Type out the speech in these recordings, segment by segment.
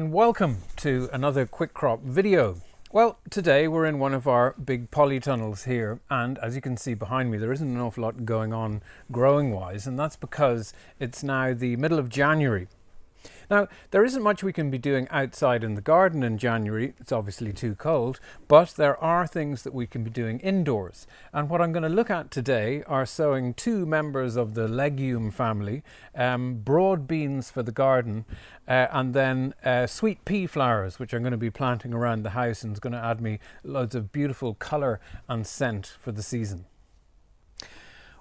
and welcome to another quick crop video. Well, today we're in one of our big polytunnels here, and as you can see behind me there isn't an awful lot going on growing wise, and that's because it's now the middle of January. Now, there isn't much we can be doing outside in the garden in January. It's obviously too cold, but there are things that we can be doing indoors. And what I'm going to look at today are sowing two members of the legume family, broad beans for the garden, and then sweet pea flowers, which I'm going to be planting around the house, and it's going to add me loads of beautiful colour and scent for the season.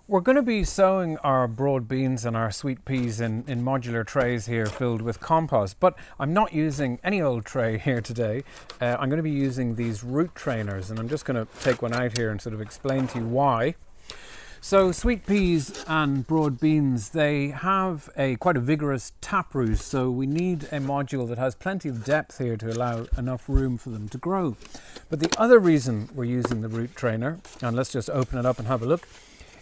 We're going to be sowing our broad beans and our sweet peas in modular trays here filled with compost, but I'm not using any old tray here today. I'm going to be using these root trainers, and I'm just going to take one out here and sort of explain to you why. So sweet peas and broad beans, they have quite a vigorous taproot, so we need a module that has plenty of depth here to allow enough room for them to grow. But the other reason we're using the root trainer, and let's just open it up and have a look,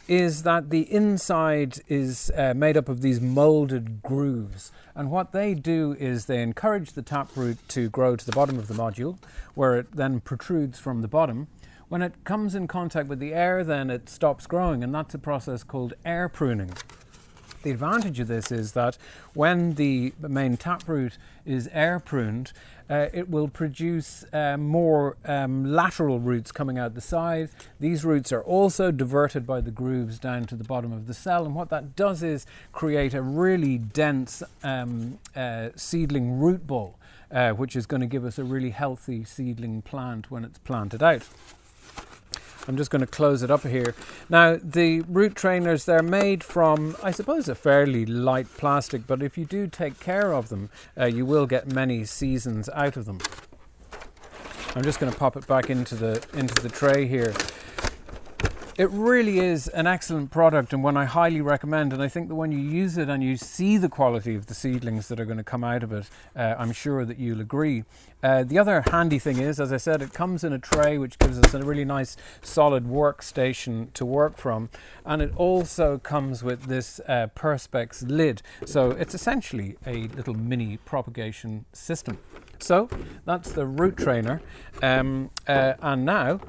is that the inside is made up of these molded grooves, and what they do is they encourage the taproot to grow to the bottom of the module, where it then protrudes from the bottom. When it comes in contact with the air, then it stops growing, and that's a process called air pruning. The advantage of this is that when the main taproot is air pruned, it will produce more lateral roots coming out the side. These roots are also diverted by the grooves down to the bottom of the cell, and what that does is create a really dense seedling root ball, which is going to give us a really healthy seedling plant when it's planted out. I'm just going to close it up here. Now, the root trainers, they're made from, I suppose, a fairly light plastic, but if you do take care of them, you will get many seasons out of them. I'm just going to pop it back into the tray here. It really is an excellent product, and one I highly recommend, and I think that when you use it and you see the quality of the seedlings that are going to come out of it, I'm sure that you'll agree. The other handy thing is, as I said, it comes in a tray which gives us a really nice solid workstation to work from, and it also comes with this Perspex lid, so it's essentially a little mini propagation system. So that's the root trainer, and now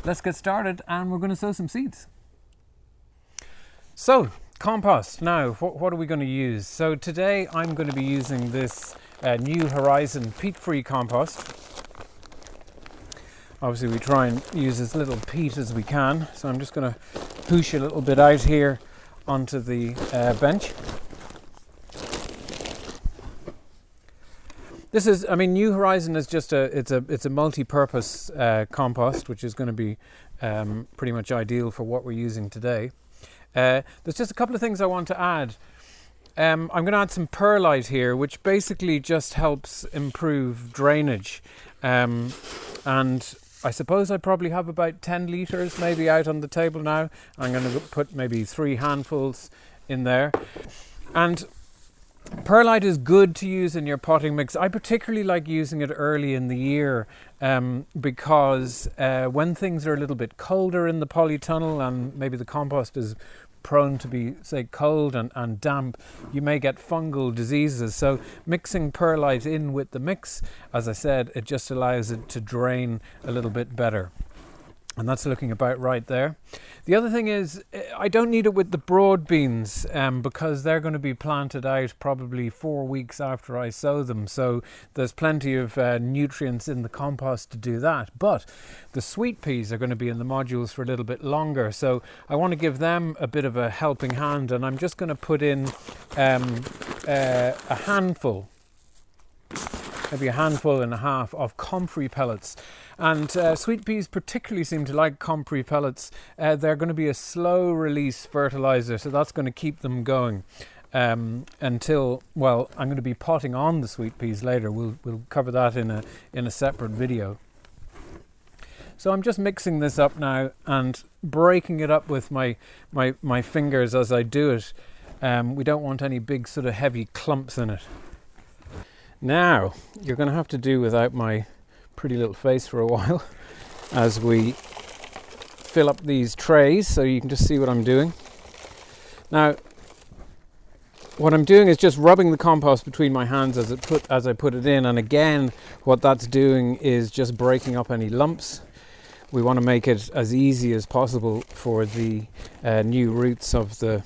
let's get started, and we're going to sow some seeds. So, compost. Now, what are we going to use? So today I'm going to be using this New Horizon peat-free compost. Obviously we try and use as little peat as we can, so I'm just going to push a little bit out here onto the bench. This is, New Horizon is just it's a multi-purpose compost, which is going to be pretty much ideal for what we're using today. There's just a couple of things I want to add. I'm going to add some perlite here, which basically just helps improve drainage. And I suppose I probably have about 10 litres maybe out on the table now. I'm going to put maybe 3 handfuls in there. And perlite is good to use in your potting mix. I particularly like using it early in the year because when things are a little bit colder in the polytunnel and maybe the compost is prone to be, say, cold and damp, you may get fungal diseases. So mixing perlite in with the mix, as I said, it just allows it to drain a little bit better. And that's looking about right there. The other thing is, I don't need it with the broad beans because they're going to be planted out probably 4 weeks after I sow them. So there's plenty of nutrients in the compost to do that. But the sweet peas are going to be in the modules for a little bit longer. So I want to give them a bit of a helping hand. And I'm just going to put in a handful, maybe a handful and a half of comfrey pellets. And sweet peas particularly seem to like comfrey pellets. They're going to be a slow release fertilizer, so that's going to keep them going until, well, I'm going to be potting on the sweet peas later. We'll cover that in a separate video. So I'm just mixing this up now and breaking it up with my fingers as I do it. We don't want any big sort of heavy clumps in it. Now, you're going to have to do without my pretty little face for a while as we fill up these trays, so you can just see what I'm doing. Now, what I'm doing is just rubbing the compost between my hands as I put it in, and again what that's doing is just breaking up any lumps. We want to make it as easy as possible for the new roots of the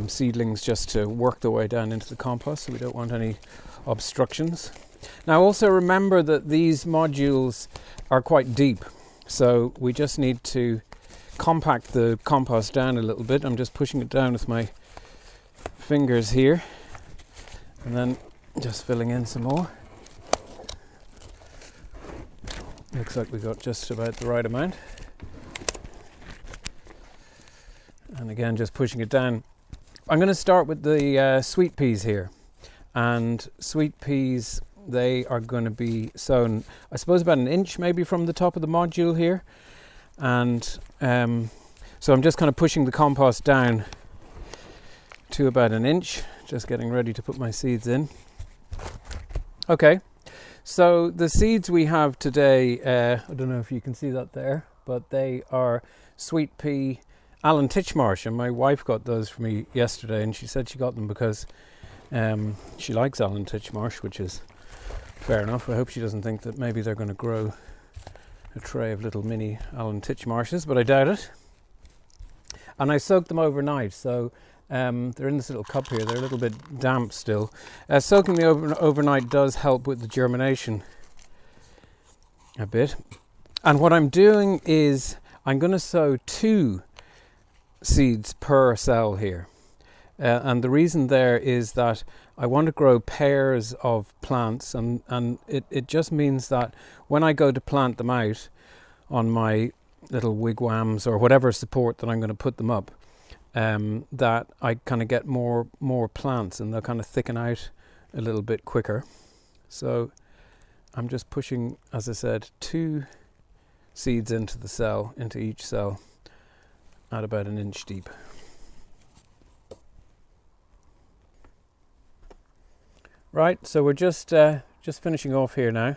seedlings just to work their way down into the compost, so we don't want any obstructions. Now also remember that these modules are quite deep, so we just need to compact the compost down a little bit. I'm just pushing it down with my fingers here and then just filling in some more. Looks like we got just about the right amount. And again, just pushing it down. I'm going to start with the sweet peas here. And sweet peas, they are going to be sown, I suppose, about an inch maybe from the top of the module here. And so I'm just kind of pushing the compost down to about an inch, just getting ready to put my seeds in. Okay, so the seeds we have today, I don't know if you can see that there, but they are sweet pea Alan Titchmarsh, and my wife got those for me yesterday, and she said she got them because she likes Alan Titchmarsh, which is fair enough. I hope she doesn't think that maybe they're going to grow a tray of little mini Alan Titchmarshes, but I doubt it. And I soaked them overnight, so they're in this little cup here. They're a little bit damp still. Soaking them overnight does help with the germination a bit. And what I'm doing is I'm going to sow 2 seeds per cell here. And the reason there is that I want to grow pairs of plants, and it just means that when I go to plant them out on my little wigwams or whatever support that I'm going to put them up, that I kind of get more plants and they'll kind of thicken out a little bit quicker. So I'm just pushing, as I said, 2 seeds into the cell, into each cell at about an inch deep. Right, so we're just finishing off here now,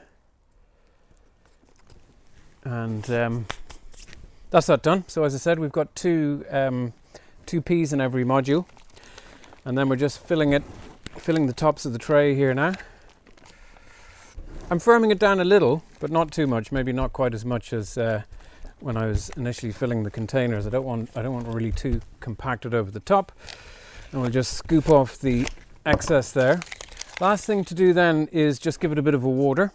and that's that done. So as I said, we've got 2 peas in every module, and then we're just filling the tops of the tray here now. I'm firming it down a little, but not too much. Maybe not quite as much as when I was initially filling the containers. I don't want really too compacted over the top, and we'll just scoop off the excess there. Last thing to do then is just give it a bit of a water.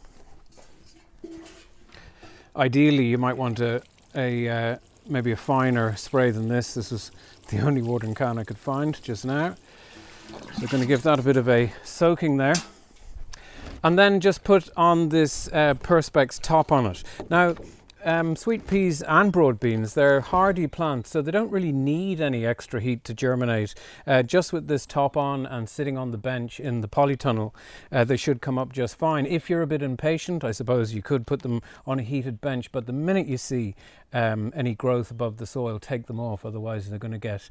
Ideally, you might want maybe a finer spray than this. This was the only watering can I could find just now. So we're going to give that a bit of a soaking there. And then just put on this Perspex top on it. Now, sweet peas and broad beans, they're hardy plants, so they don't really need any extra heat to germinate. Just with this top on and sitting on the bench in the polytunnel, they should come up just fine. If you're a bit impatient, I suppose you could put them on a heated bench, but the minute you see any growth above the soil, take them off, otherwise they're going to get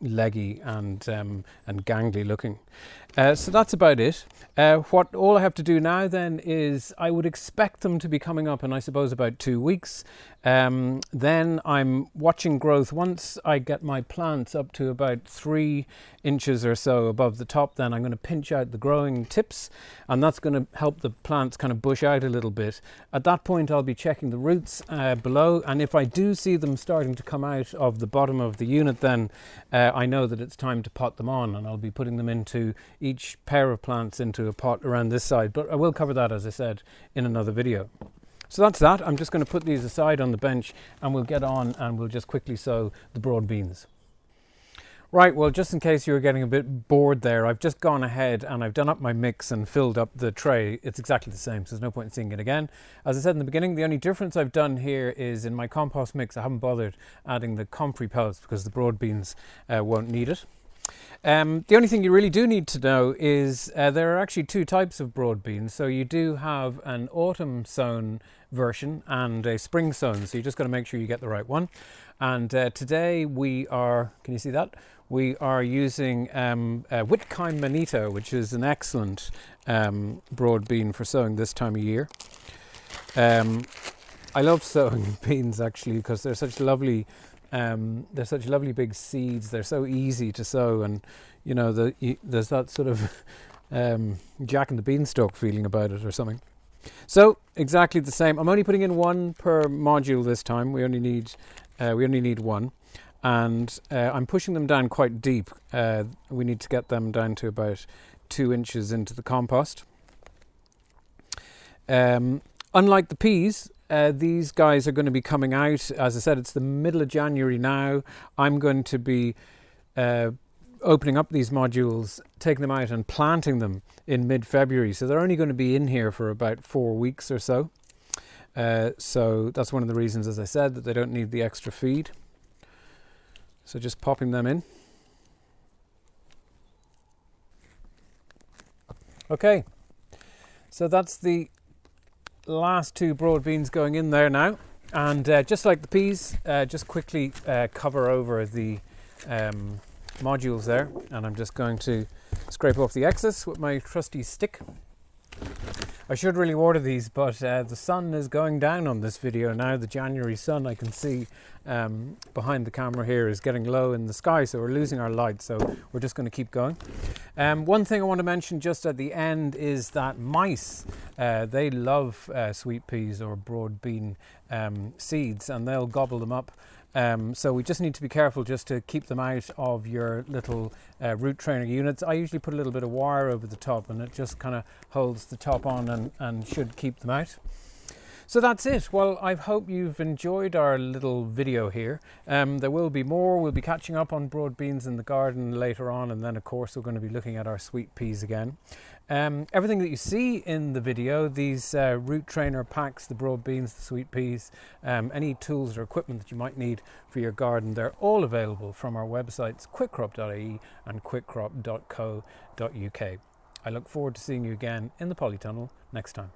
leggy and gangly looking. So that's about it. All I have to do now then is I would expect them to be coming up in, I suppose, about 2 weeks. Then I'm watching growth. Once I get my plants up to about 3 inches or so above the top, then I'm going to pinch out the growing tips, and that's going to help the plants kind of bush out a little bit. At that point I'll be checking the roots below, and if I do see them starting to come out of the bottom of the unit, then I know that it's time to pot them on, and I'll be putting them into each pair of plants into a pot around this side, but I will cover that, as I said, in another video. So that's that. I'm just going to put these aside on the bench, and we'll get on and we'll just quickly sow the broad beans. Right, well, just in case you were getting a bit bored there, I've just gone ahead and I've done up my mix and filled up the tray. It's exactly the same, so there's no point in seeing it again. As I said in the beginning, the only difference I've done here is in my compost mix, I haven't bothered adding the comfrey pellets because the broad beans won't need it. The only thing you really do need to know is there are actually 2 types of broad beans. So you do have an autumn sown version and a spring sown, so you just got to make sure you get the right one. And today we are, can you see that? We are using Whitkeim Manito, which is an excellent broad bean for sowing this time of year. I love sowing beans actually because they're such lovely They're such lovely big seeds. They're so easy to sow, and you know, there's that sort of Jack and the Beanstalk feeling about it or something. So exactly the same. I'm only putting in one per module this time. We only need one, and I'm pushing them down quite deep. We need to get them down to about 2 inches into the compost. Unlike the peas, these guys are going to be coming out. As I said, it's the middle of January now. I'm going to be opening up these modules, taking them out and planting them in mid-February. So they're only going to be in here for about 4 weeks or so. So that's one of the reasons, as I said, that they don't need the extra feed. So just popping them in. Okay, so that's the last 2 broad beans going in there now. And just like the peas, just quickly cover over the modules there, and I'm just going to scrape off the excess with my trusty stick. I should really water these, but the sun is going down on this video now. The January sun, I can see behind the camera here, is getting low in the sky, so we're losing our light, so we're just going to keep going. One thing I want to mention just at the end is that mice, they love sweet peas or broad bean seeds, and they'll gobble them up. So we just need to be careful just to keep them out of your little root trainer units. I usually put a little bit of wire over the top, and it just kind of holds the top on and should keep them out. So that's it. Well, I hope you've enjoyed our little video here. There will be more. We'll be catching up on broad beans in the garden later on, and then of course we're going to be looking at our sweet peas again. Everything that you see in the video, these root trainer packs, the broad beans, the sweet peas, any tools or equipment that you might need for your garden, they're all available from our websites quickcrop.ie and quickcrop.co.uk. I look forward to seeing you again in the polytunnel next time.